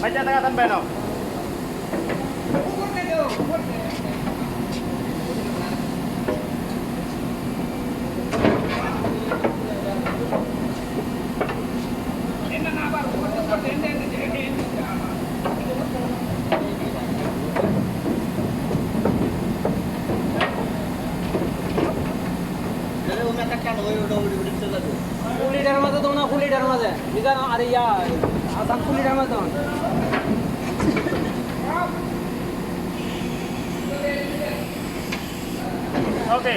Baca tengah sampai no. কুলিটার মাঝে তো না কুলিটার মাঝে বিধান আর ইয়া আসাম কুলিটার মাঝে Oke.